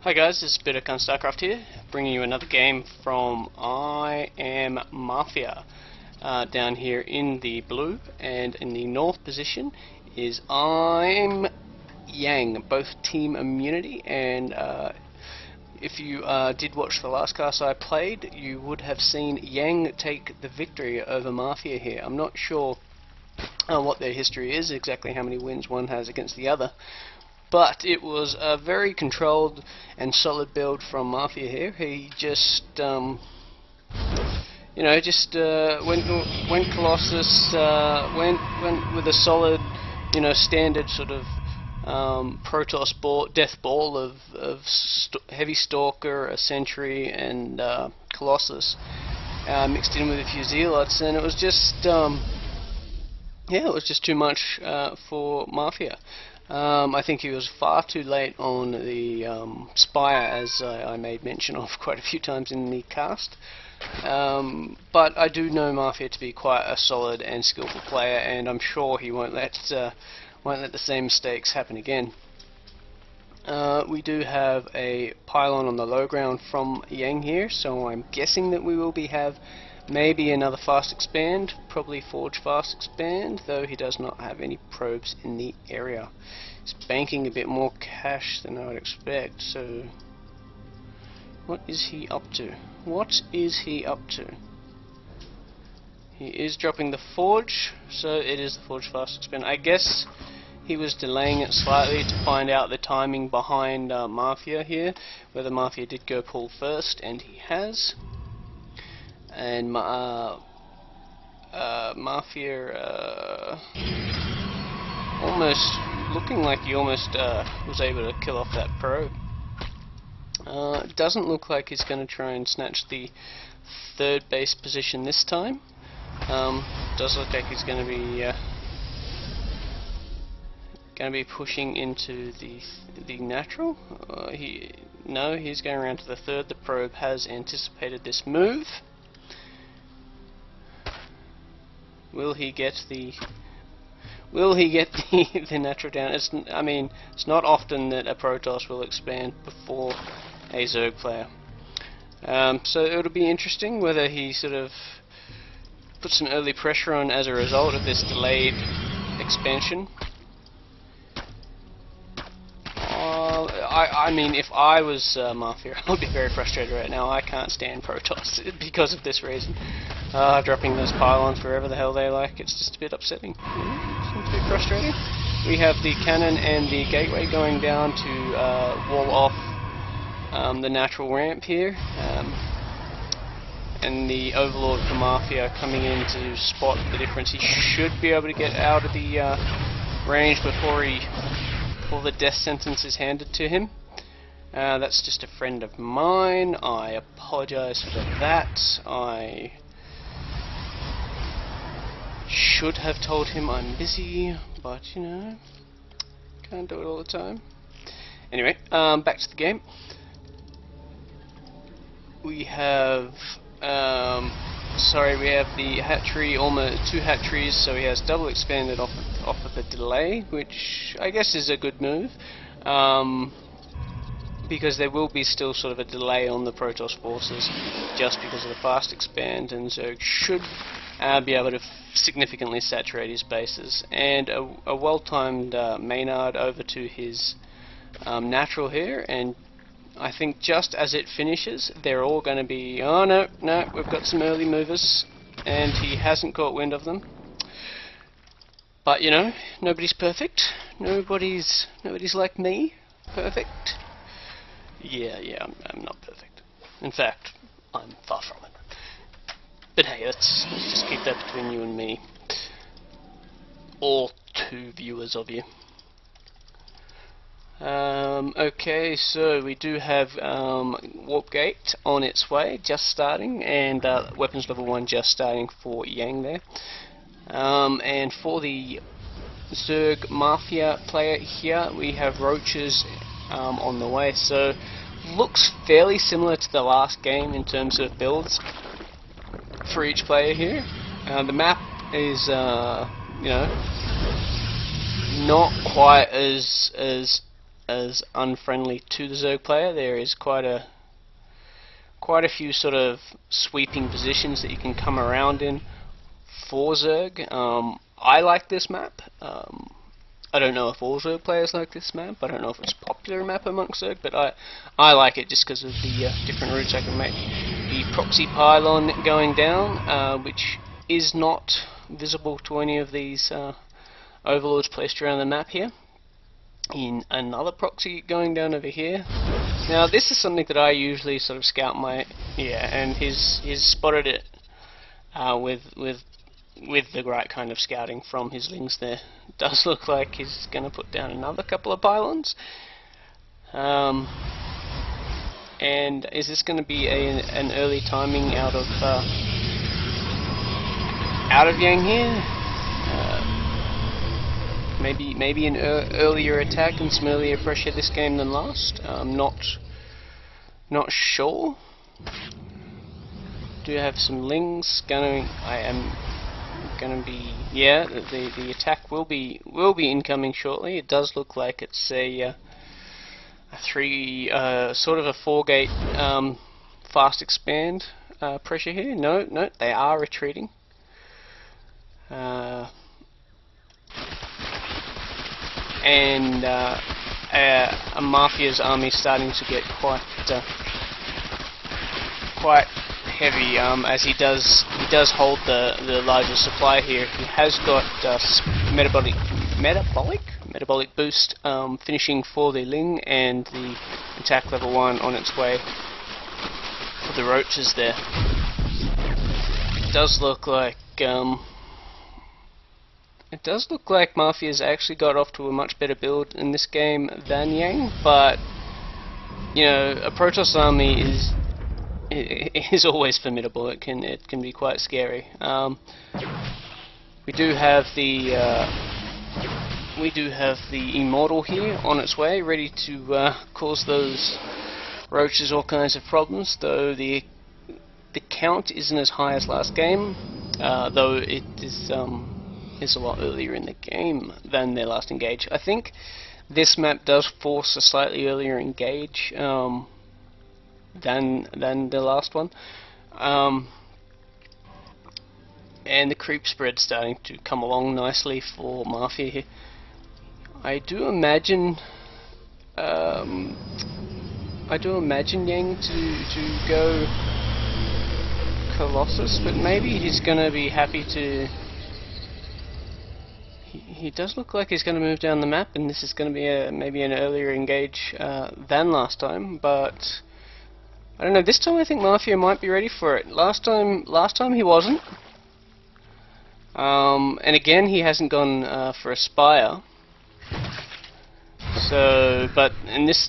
Hi guys, this is starcraft here, bringing you another game from iMMafia. Down here in the blue and in the north position is IMYang, both team immunity, and if you did watch the last cast I played, you would have seen Yang take the victory over Mafia here. I'm not sure what their history is, exactly how many wins one has against the other, but it was a very controlled and solid build from Mafia here. He just, went Colossus, went with a solid, standard sort of Protoss death ball of heavy stalker, a sentry, and Colossus, mixed in with a few zealots, and it was just, it was just too much for Mafia. I think he was far too late on the Spire, as I made mention of quite a few times in the cast. But I do know Mafia to be quite a solid and skillful player, and I'm sure he won't let the same mistakes happen again. We do have a pylon on the low ground from Yang here, so I'm guessing that we will have maybe another fast expand, probably forge fast expand, though he does not have any probes in the area. He's banking a bit more cash than I would expect, so what is he up to? What is he up to? He is dropping the forge, so it is the forge fast expand. I guess he was delaying it slightly to find out the timing behind Mafia here, whether Mafia did go pull first, and he has. And Mafia almost looking like he almost was able to kill off that probe. It doesn't look like he's going to try and snatch the third base position this time. Does look like he's going to be pushing into the natural. He's going around to the third. The probe has anticipated this move. Will he get the natural down? It's not often that a Protoss will expand before a Zerg player. So it'll be interesting whether he sort of puts some early pressure on as a result of this delayed expansion. If I was Mafia, I would be very frustrated right now. I can't stand Protoss because of this reason. Dropping those pylons wherever the hell they like, it's just a bit upsetting. Seems to be frustrating. We have the cannon and the gateway going down to wall off the natural ramp here, and the Overlord from Mafia coming in to spot the difference. He should be able to get out of the range before the death sentence is handed to him. That's just a friend of mine. I apologize for that. I should have told him I'm busy, but can't do it all the time. Anyway, back to the game. We have we have the hatchery, almost 2 hatcheries, so he has double expanded off of the delay, which I guess is a good move, because there will be still sort of a delay on the Protoss forces just because of the fast expand, and Zerg should be able to significantly saturate his bases. And a well-timed Maynard over to his natural here, and I think just as it finishes, they're all going to be, oh no, we've got some early movers, and he hasn't caught wind of them. But nobody's perfect. Nobody's like me, perfect. Yeah, I'm not perfect. In fact, I'm far from it. But hey, let's just keep that between you and me. All 2 viewers of you. Okay, so we do have Warp Gate on its way, just starting, and weapons level 1 just starting for Yang there. And for the Zerg Mafia player here, we have Roaches on the way, so looks fairly similar to the last game in terms of builds for each player here. The map is, not quite as as unfriendly to the Zerg player. There is quite a few sort of sweeping positions that you can come around in for Zerg. I like this map. I don't know if all Zerg players like this map. I don't know if it's a popular map amongst Zerg, but I like it just because of the different routes I can make. The proxy pylon going down, which is not visible to any of these overlords placed around the map here. In another proxy going down over here. Now this is something that I usually sort of scout my and he's spotted it with the right kind of scouting from his lings there. Does look like he's going to put down another couple of pylons. And is this going to be an early timing out of Yang here? Maybe an earlier attack and some earlier pressure this game than last. Not sure. Do have some lings going. I am going to be the attack will be incoming shortly. It does look like it's a sort of a 4-gate fast expand pressure here. No, they are retreating. And iMMafia's army starting to get quite heavy, as he does hold the largest supply here. He has got metabolic boost finishing for the Ling, and the attack level 1 on its way for the roaches there. It does look like Mafia's actually got off to a much better build in this game than Yang, but you know, a Protoss army is always formidable. It can be quite scary. We do have the Immortal here on its way, ready to cause those roaches all kinds of problems. Though the count isn't as high as last game, though it is a lot earlier in the game than their last engage. I think this map does force a slightly earlier engage than the last one, and the creep spread starting to come along nicely for Mafia here. I do imagine Yang to go Colossus, but maybe he's gonna be happy to. He does look like he's going to move down the map, and this is going to be maybe an earlier engage than last time. But I don't know. This time I think Mafia might be ready for it. Last time he wasn't. And again, he hasn't gone for a Spire. So, but in this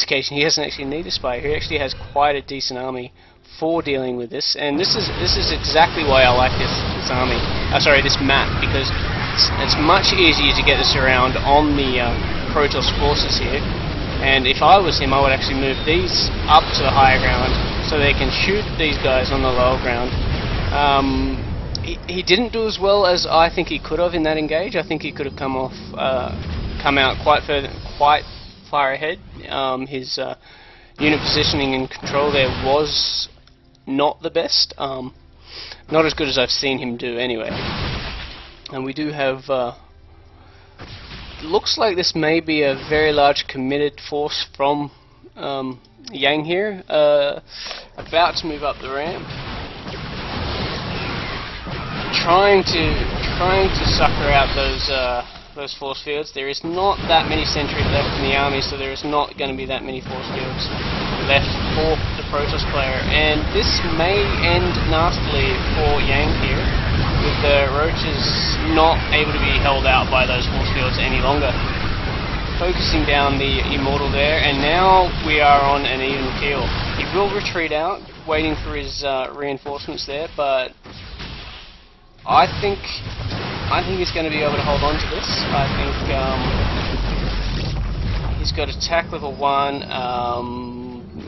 occasion, he doesn't actually need a Spire. He actually has quite a decent army for dealing with this, and this is exactly why I like this army. This map, because it's much easier to get this around on the Protoss forces here. And if I was him, I would actually move these up to the higher ground so they can shoot these guys on the lower ground. He didn't do as well as I think he could have in that engage. I think he could have come out quite far ahead. His unit positioning and control there was not the best. Not as good as I've seen him do anyway. And we do have looks like this may be a very large committed force from Yang here, about to move up the ramp, trying to sucker out those force fields. There is not that many sentries left in the army, so there is not going to be that many force fields left for the Protoss player, and this may end nastily for Yang here, with the roaches not able to be held out by those force fields any longer. Focusing down the Immortal there, and now we are on an even keel. He will retreat out, waiting for his reinforcements there, but I think he's going to be able to hold on to this. I think he's got attack level 1.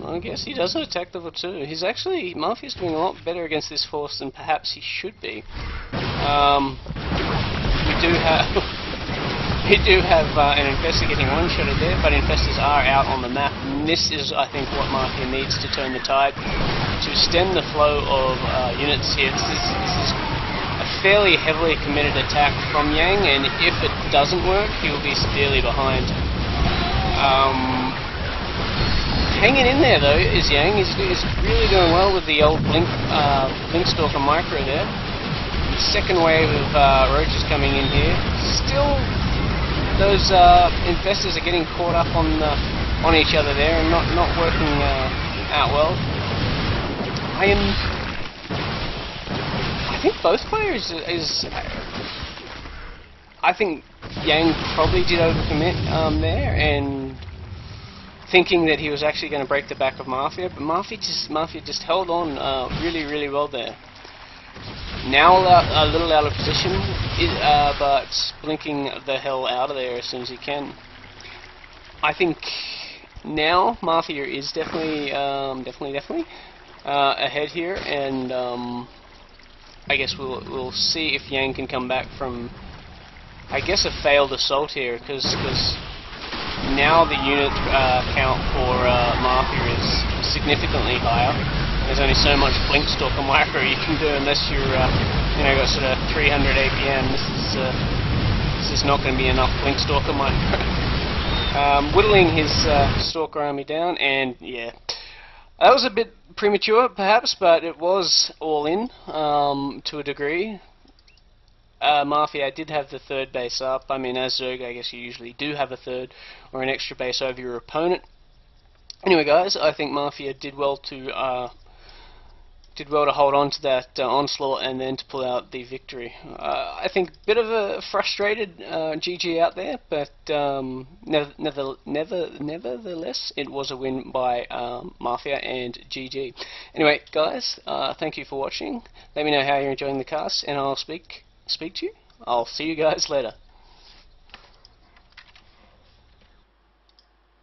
I guess he does have attack level 2. He's actually, Mafia's doing a lot better against this force than perhaps he should be. We do have We do have an Infestor getting one-shotted there, but Infestors are out on the map, and this is, I think, what Mafia needs to turn the tide, to stem the flow of units here. This is a fairly heavily committed attack from Yang, and if it doesn't work, he will be severely behind. Hanging in there though is Yang. He's really doing well with the old Blink Stalker micro there. Second wave of roaches coming in here. Still, those Infestors are getting caught up on each other there and not working out well. I think both players I think Yang probably did overcommit there, and thinking that he was actually going to break the back of Mafia, but Mafia just held on really well there. Now a little out of position, but blinking the hell out of there as soon as he can. I think now Mafia is definitely ahead here, and I guess we'll see if Yang can come back from, I guess, a failed assault here, because now the unit count for Mafia is significantly higher. There's only so much Blink Stalker micro you can do unless you're, got sort of 300 APM. This is not going to be enough Blink Stalker micro. Whittling his Stalker army down, and yeah, that was a bit premature perhaps, but it was all in to a degree. Mafia did have the third base up. I mean, as Zerg, I guess you usually do have a third or an extra base over your opponent. Anyway, guys, I think Mafia did well to hold on to that onslaught and then to pull out the victory. I think a bit of a frustrated GG out there, but nevertheless, it was a win by Mafia and GG. Anyway, guys, thank you for watching. Let me know how you're enjoying the cast, and I'll speak to you. I'll see you guys later.